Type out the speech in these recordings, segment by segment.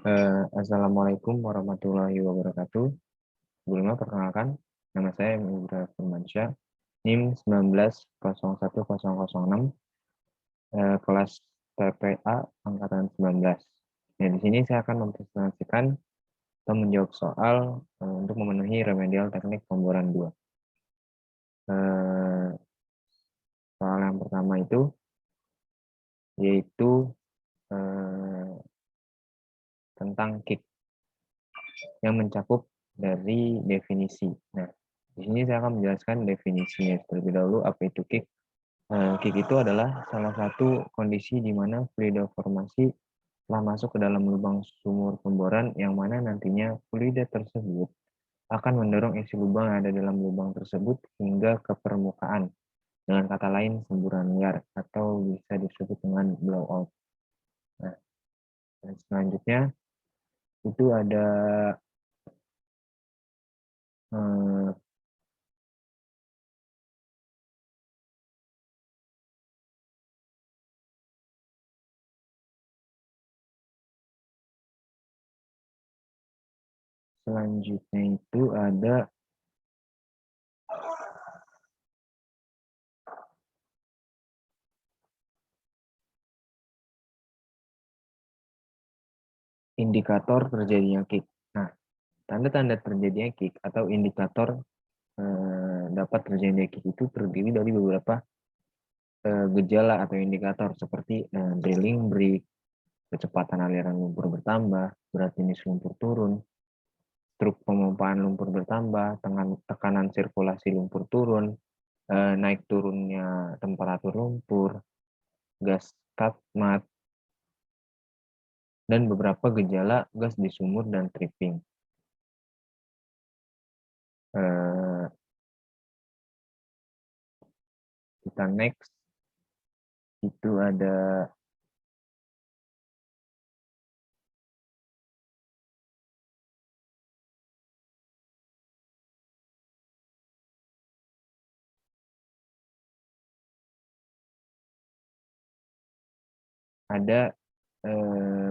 Assalamualaikum warahmatullahi wabarakatuh. Sebelumnya perkenalkan, nama saya Indra Firmansyah, NIM 19010006, kelas TPA angkatan 19. Nah, di sini saya akan mempresentasikan atau menjawab soal untuk memenuhi remedial teknik pemboran 2. Soal yang pertama itu yaitu tentang kick yang mencakup dari definisi. Nah, di sini saya akan menjelaskan definisinya terlebih dahulu. Apa itu kick? Kick itu adalah salah satu kondisi di mana fluida formasi telah masuk ke dalam lubang sumur pemboran yang mana nantinya fluida tersebut akan mendorong isi lubang yang ada dalam lubang tersebut hingga ke permukaan. Dengan kata lain, semburan liar atau bisa disebut dengan blowout. Nah, dan selanjutnya itu ada selanjutnya itu ada indikator terjadinya kick. Nah, tanda-tanda terjadinya kick atau indikator dapat terjadinya kick itu terdiri dari beberapa gejala atau indikator seperti drilling break, kecepatan aliran lumpur bertambah, berat jenis lumpur turun, struk pemompaan lumpur bertambah, tekanan sirkulasi lumpur turun, naik turunnya temperatur lumpur, gas cut-mat, dan beberapa gejala gas di sumur dan tripping. Kita next, itu ada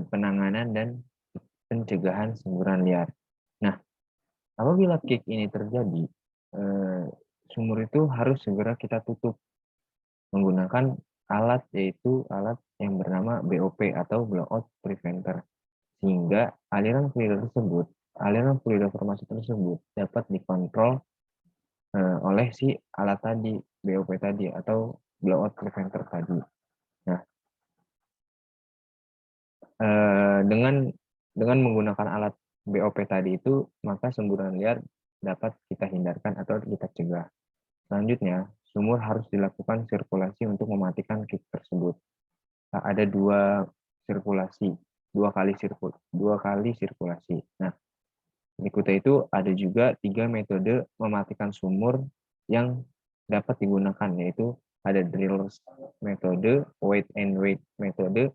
penanganan dan pencegahan semburan liar. Nah, apabila kick ini terjadi, sumur itu harus segera kita tutup menggunakan alat, yaitu alat yang bernama BOP atau blowout preventer, sehingga aliran fluida formasi tersebut dapat dikontrol oleh si alat tadi, BOP tadi atau blowout preventer tadi. Nah, dengan menggunakan alat BOP tadi itu, maka semburan liar dapat kita hindarkan atau kita cegah. Selanjutnya, sumur harus dilakukan sirkulasi untuk mematikan kick tersebut. Nah, ada dua kali sirkulasi. Nah, berikutnya itu ada juga 3 metode mematikan sumur yang dapat digunakan, yaitu ada drillers metode, weight and weight metode,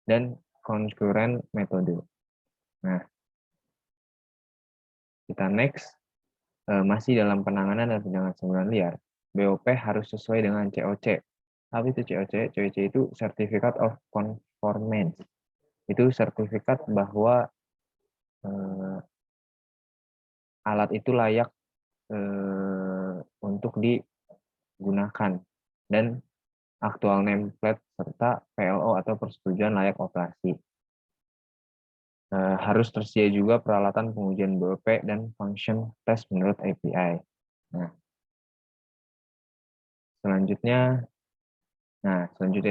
dan concurrent metode. Nah, kita next, masih dalam penanganan dan pencegahan semburan liar. BOP harus sesuai dengan COC. Apa itu COC? COC itu Certificate of Conformance. Itu sertifikat bahwa alat itu layak untuk digunakan, dan aktual nameplate serta PLO atau persetujuan layak operasi. Harus tersedia juga peralatan pengujian BOP dan function test menurut API. Nah, selanjutnya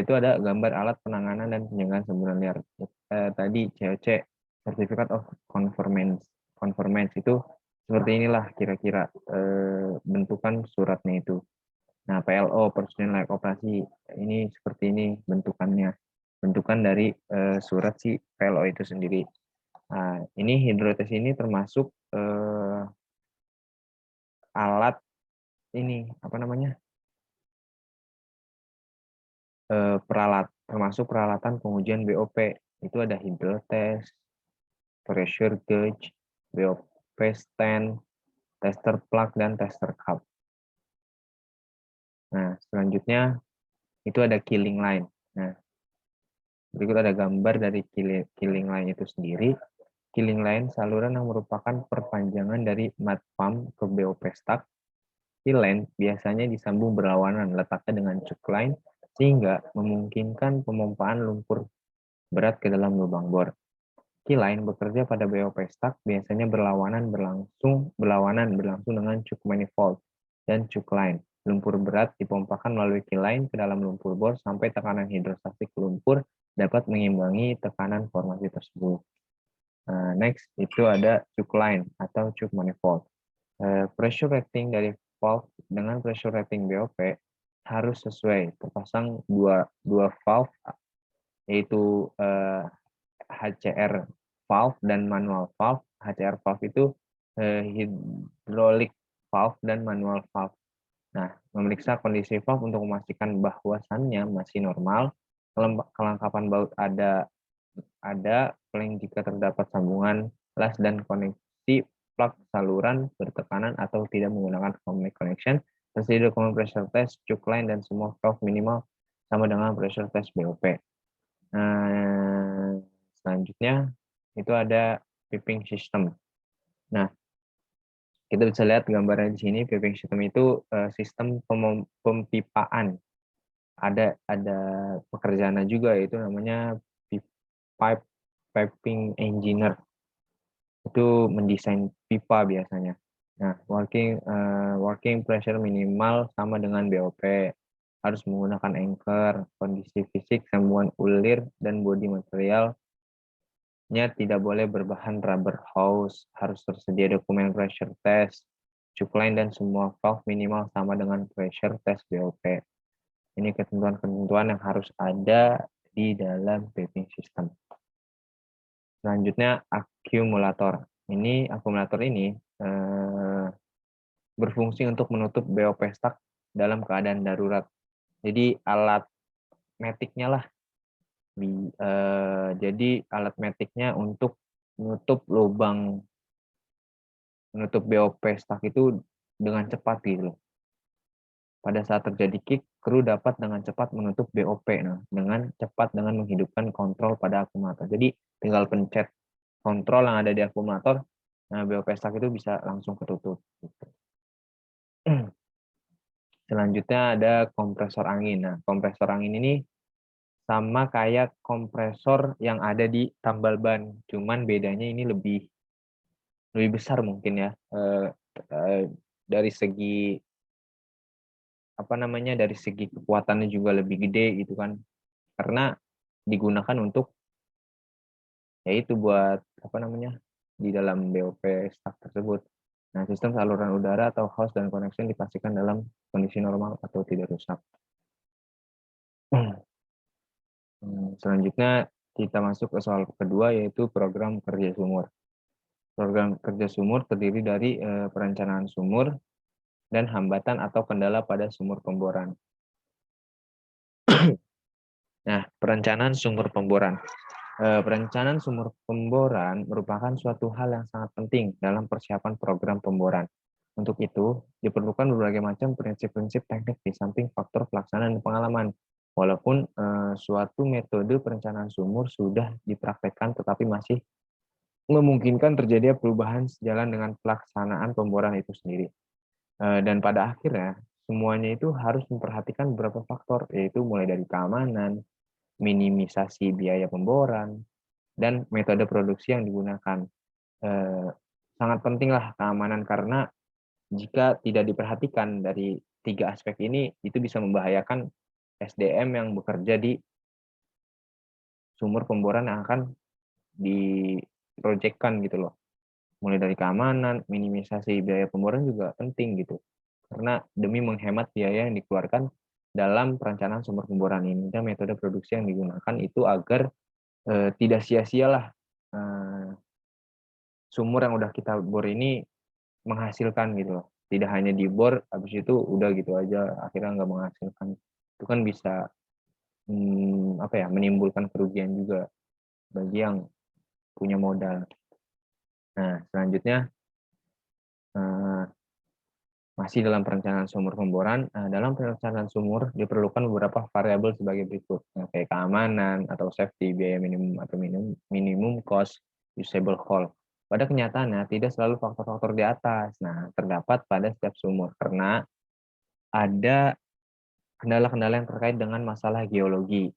itu ada gambar alat penanganan dan pencegahan semburan liar. Tadi COC, Certificate of Conformance itu seperti inilah kira-kira bentukan suratnya itu. Nah, PLO, persetujuan layak operasi, ini seperti ini bentukannya. Bentukan dari surat si PLO itu sendiri. Nah, ini hidrotes ini termasuk alat ini, apa namanya? Termasuk peralatan pengujian BOP. Itu ada hidrotest, pressure gauge, BOP stand, tester plug, dan tester cup. Nah, selanjutnya itu ada killing line. Nah, berikut ada gambar dari killing line itu sendiri. Killing line, saluran yang merupakan perpanjangan dari mud pump ke BOP stack. Kill line biasanya disambung berlawanan letaknya dengan choke line sehingga memungkinkan pemompaan lumpur berat ke dalam lubang bor. Kill line bekerja pada BOP stack biasanya berlawanan berlangsung dengan choke manifold dan choke line. Lumpur berat dipompakan melalui kill line ke dalam lumpur bor sampai tekanan hidrostatik lumpur dapat mengimbangi tekanan formasi tersebut. Next itu ada choke line atau choke manifold. Pressure rating dari valve dengan pressure rating BOP harus sesuai. Terpasang dua valve yaitu HCR valve dan manual valve. HCR valve itu hydraulic valve dan manual valve. Nah, memeriksa kondisi valve untuk memastikan bahwasannya masih normal. Kelengkapan baut ada paling jika terdapat sambungan las dan koneksi plug saluran bertekanan atau tidak menggunakan harmonic connection, tersedia dokumen pressure test, choke line, dan semua valve minimal sama dengan pressure test BOP. Nah, selanjutnya itu ada piping system. Nah, kita bisa lihat gambarnya di sini. Piping system itu sistem pempipaan. Ada pekerjaannya juga, yaitu namanya piping engineer. Itu mendesain pipa biasanya. Nah, working pressure minimal sama dengan BOP. Harus menggunakan anchor, kondisi fisik, sambungan ulir, dan bodi materialnya tidak boleh berbahan rubber hose. Harus tersedia dokumen pressure test, choke line, dan semua valve minimal sama dengan pressure test BOP. Ini ketentuan-ketentuan yang harus ada di dalam piping system. Selanjutnya akumulator. Akumulator ini berfungsi untuk menutup BOP stack dalam keadaan darurat. Jadi alat metiknya lah. Jadi alat metiknya untuk menutup BOP stack itu dengan cepat gitu loh. Pada saat terjadi kick, kru dapat dengan cepat menutup BOP dengan cepat dengan menghidupkan kontrol pada akumulator. Jadi tinggal pencet kontrol yang ada di akumulator, BOP stack itu bisa langsung ketutup. Gitu. Selanjutnya ada kompresor angin. Nah, kompresor angin ini sama kayak kompresor yang ada di tambal ban, cuman bedanya ini lebih besar mungkin ya. Dari segi dari segi kekuatannya juga lebih gede gitu kan, karena digunakan untuk yaitu buat di dalam BOP stack tersebut. Nah, sistem saluran udara atau hose dan connection dipastikan dalam kondisi normal atau tidak rusak. Selanjutnya kita masuk ke soal kedua, yaitu program kerja sumur. Program kerja sumur terdiri dari perencanaan sumur dan hambatan atau kendala pada sumur pemboran. Nah, perencanaan sumur pemboran. Perencanaan sumur pemboran merupakan suatu hal yang sangat penting dalam persiapan program pemboran. Untuk itu, diperlukan berbagai macam prinsip-prinsip teknik di samping faktor pelaksanaan dan pengalaman. Walaupun suatu metode perencanaan sumur sudah dipraktekkan, tetapi masih memungkinkan terjadinya perubahan sejalan dengan pelaksanaan pemboran itu sendiri. Dan pada akhirnya, semuanya itu harus memperhatikan beberapa faktor, yaitu mulai dari keamanan, minimisasi biaya pemboran, dan metode produksi yang digunakan. Sangat pentinglah keamanan, karena jika tidak diperhatikan dari 3 aspek ini, itu bisa membahayakan SDM yang bekerja di sumur pemboran yang akan diproyekkan gitu loh. Mulai dari keamanan, minimisasi biaya pemboran juga penting gitu. Karena demi menghemat biaya yang dikeluarkan dalam perencanaan sumur pemboran ini, dan metode produksi yang digunakan itu agar tidak sia-sialah sumur yang udah kita bor ini menghasilkan gitu loh. Tidak hanya dibor, habis itu udah gitu aja, akhirnya nggak menghasilkan. Itu kan bisa menimbulkan kerugian juga bagi yang punya modal. Nah, selanjutnya masih dalam perencanaan sumur pemboran. Dalam perencanaan sumur diperlukan beberapa variabel sebagai berikut, kayak keamanan atau safety, biaya minimum atau minimum cost, usable hole. Pada kenyataannya, tidak selalu faktor-faktor di atas. Nah, terdapat pada setiap sumur karena ada kendala-kendala yang terkait dengan masalah geologi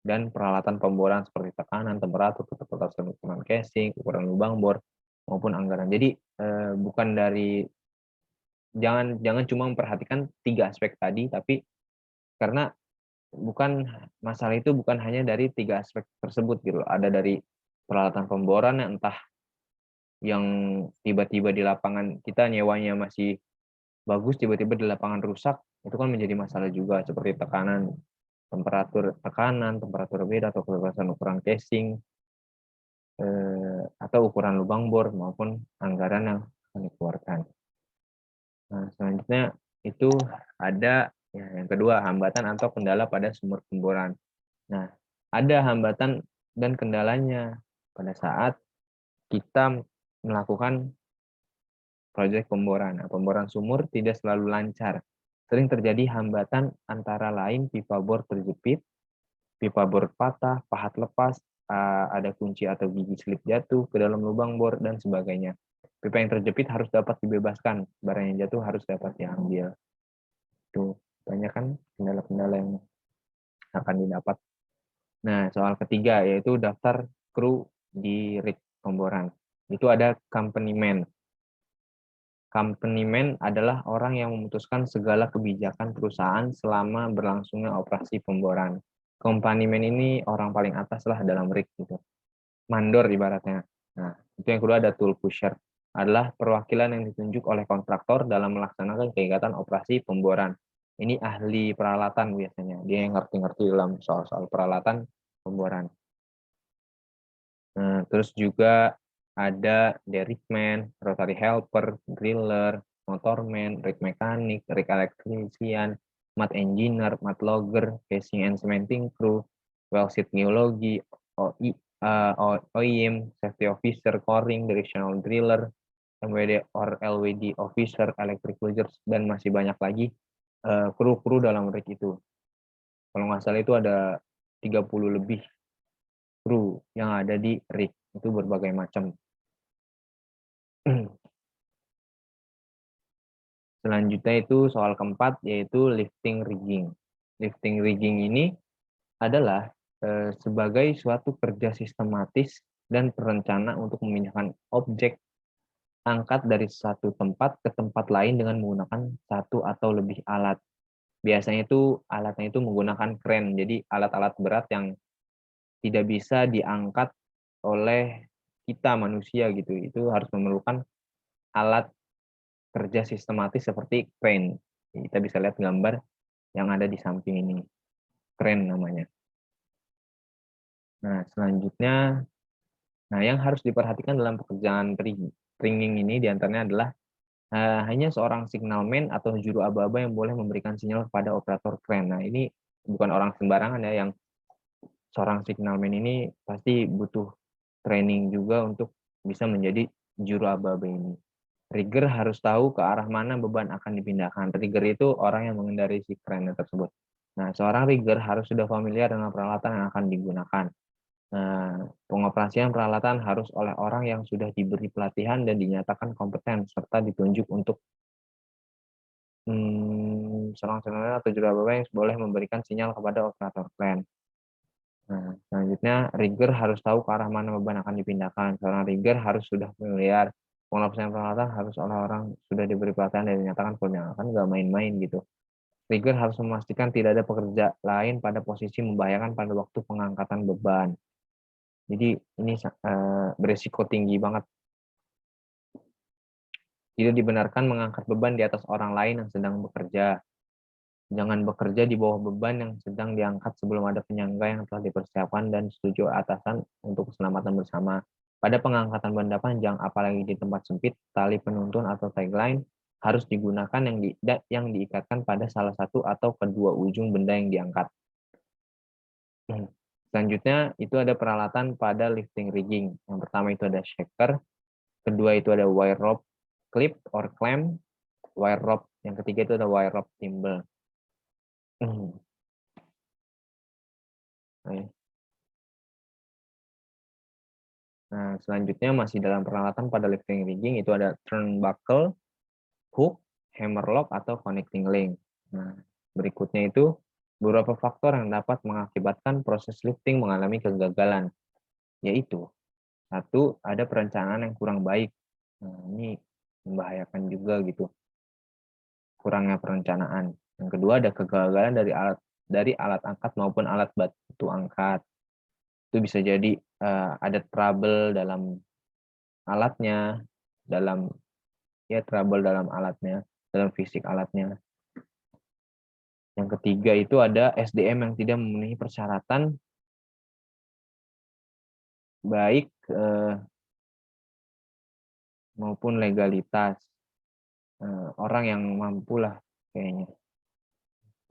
dan peralatan pemboran seperti tekanan, temperatur, ketepatan ukuran casing, ukuran lubang bor, maupun anggaran. Jadi bukan dari jangan cuma memperhatikan 3 aspek tadi, tapi karena masalah itu bukan hanya dari 3 aspek tersebut gitu. Ada dari peralatan pemboran yang entah yang tiba-tiba di lapangan kita nyewanya masih bagus, tiba-tiba di lapangan rusak, itu kan menjadi masalah juga seperti temperatur beda atau kebebasan ukuran casing atau ukuran lubang bor maupun anggaran yang akan dikeluarkan. Nah, selanjutnya itu ada yang kedua, hambatan atau kendala pada sumur pemboran. Nah, ada hambatan dan kendalanya pada saat kita melakukan proyek pemboran. Nah, pemboran sumur tidak selalu lancar. Sering terjadi hambatan antara lain pipa bor terjepit, pipa bor patah, pahat lepas, ada kunci atau gigi selip jatuh ke dalam lubang bor, dan sebagainya. Pipa yang terjepit harus dapat dibebaskan, barang yang jatuh harus dapat diambil. Itu banyak kan kendala-kendala yang akan didapat. Nah, soal ketiga yaitu daftar kru di rig pemboran. Itu ada company man. Company man adalah orang yang memutuskan segala kebijakan perusahaan selama berlangsungnya operasi pemboran. Company man ini orang paling atas lah dalam rig gitu. Mandor ibaratnya. Nah, itu yang kedua ada tool pusher. Adalah perwakilan yang ditunjuk oleh kontraktor dalam melaksanakan kegiatan operasi pemboran. Ini ahli peralatan biasanya. Dia yang ngerti-ngerti dalam soal-soal peralatan pemboran. Nah, terus juga ada derrickman, rotary helper, driller, motorman, rig mekanik, rig elektrisian, mat engineer, mat logger, casing and cementing crew, well sheet geologi, OIM, safety officer, coring, directional driller, MWD or LWD officer, electric users, dan masih banyak lagi kru-kru dalam rig itu. Kalau nggak salah itu ada 30 lebih kru yang ada di rig, itu berbagai macam. Selanjutnya itu soal keempat, yaitu lifting rigging. Lifting rigging ini adalah sebagai suatu kerja sistematis dan terencana untuk memindahkan objek angkat dari satu tempat ke tempat lain dengan menggunakan satu atau lebih alat. Biasanya itu alatnya itu menggunakan kren, jadi alat-alat berat yang tidak bisa diangkat oleh kita manusia gitu. Itu harus memerlukan alat kerja sistematis seperti crane. Kita bisa lihat gambar yang ada di samping ini. Crane namanya. Nah, selanjutnya, yang harus diperhatikan dalam pekerjaan rigging ini diantaranya adalah hanya seorang signalman atau juru aba-aba yang boleh memberikan sinyal kepada operator crane. Nah, ini bukan orang sembarangan ya, yang seorang signalman ini pasti butuh training juga untuk bisa menjadi juru aba-aba ini. Rigger harus tahu ke arah mana beban akan dipindahkan. Rigger itu orang yang mengendarai si crane tersebut. Nah, seorang rigger harus sudah familiar dengan peralatan yang akan digunakan. Nah, pengoperasian peralatan harus oleh orang yang sudah diberi pelatihan dan dinyatakan kompeten, serta ditunjuk untuk seorang signalman atau juru aba-aba yang boleh memberikan sinyal kepada operator crane. Nah, selanjutnya, rigger harus tahu ke arah mana beban akan dipindahkan. Seorang rigger harus sudah familiar. Pengoperasian peralatan harus oleh orang sudah diberi pelatihan dan dinyatakan punya, kan nggak main-main gitu. Rigger harus memastikan tidak ada pekerja lain pada posisi membahayakan pada waktu pengangkatan beban. Jadi ini beresiko tinggi banget. Tidak dibenarkan mengangkat beban di atas orang lain yang sedang bekerja. Jangan bekerja di bawah beban yang sedang diangkat sebelum ada penyangga yang telah dipersiapkan dan setuju atasan untuk keselamatan bersama. Pada pengangkatan benda panjang, apalagi di tempat sempit, tali penuntun atau tagline harus digunakan yang diikatkan pada salah satu atau kedua ujung benda yang diangkat. Selanjutnya, itu ada peralatan pada lifting rigging. Yang pertama itu ada shaker, kedua itu ada wire rope clip or clamp, wire rope. Yang ketiga itu ada wire rope thimble. Nah, selanjutnya masih dalam peralatan pada lifting rigging itu ada turnbuckle, hook, hammerlock, atau connecting link. Nah, berikutnya itu beberapa faktor yang dapat mengakibatkan proses lifting mengalami kegagalan, yaitu satu, ada perencanaan yang kurang baik. Nah, ini membahayakan juga gitu, kurangnya perencanaan. Yang kedua ada kegagalan dari alat angkat maupun alat batu angkat. Itu bisa jadi ada trouble dalam alatnya, trouble dalam alatnya, dalam fisik alatnya. Yang ketiga itu ada SDM yang tidak memenuhi persyaratan baik maupun legalitas. Orang yang mampu lah kayaknya,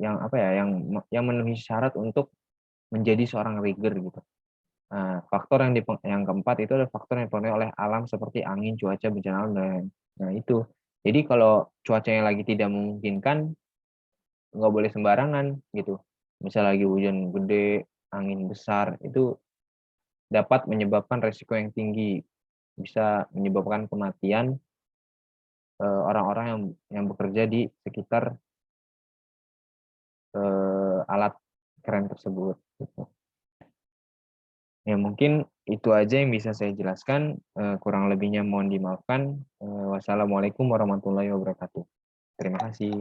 yang memenuhi syarat untuk menjadi seorang rigger gitu. Nah, faktor yang keempat itu adalah faktor yang dipengaruhi oleh alam seperti angin, cuaca, bencana alam, dan nah itu. Jadi kalau cuacanya lagi tidak memungkinkan, nggak boleh sembarangan gitu. Misal lagi hujan gede, angin besar, itu dapat menyebabkan resiko yang tinggi, bisa menyebabkan kematian orang-orang yang bekerja di sekitar alat keren tersebut. Gitu. Ya mungkin itu aja yang bisa saya jelaskan. Kurang lebihnya mohon dimaafkan. Wassalamualaikum warahmatullahi wabarakatuh. Terima kasih.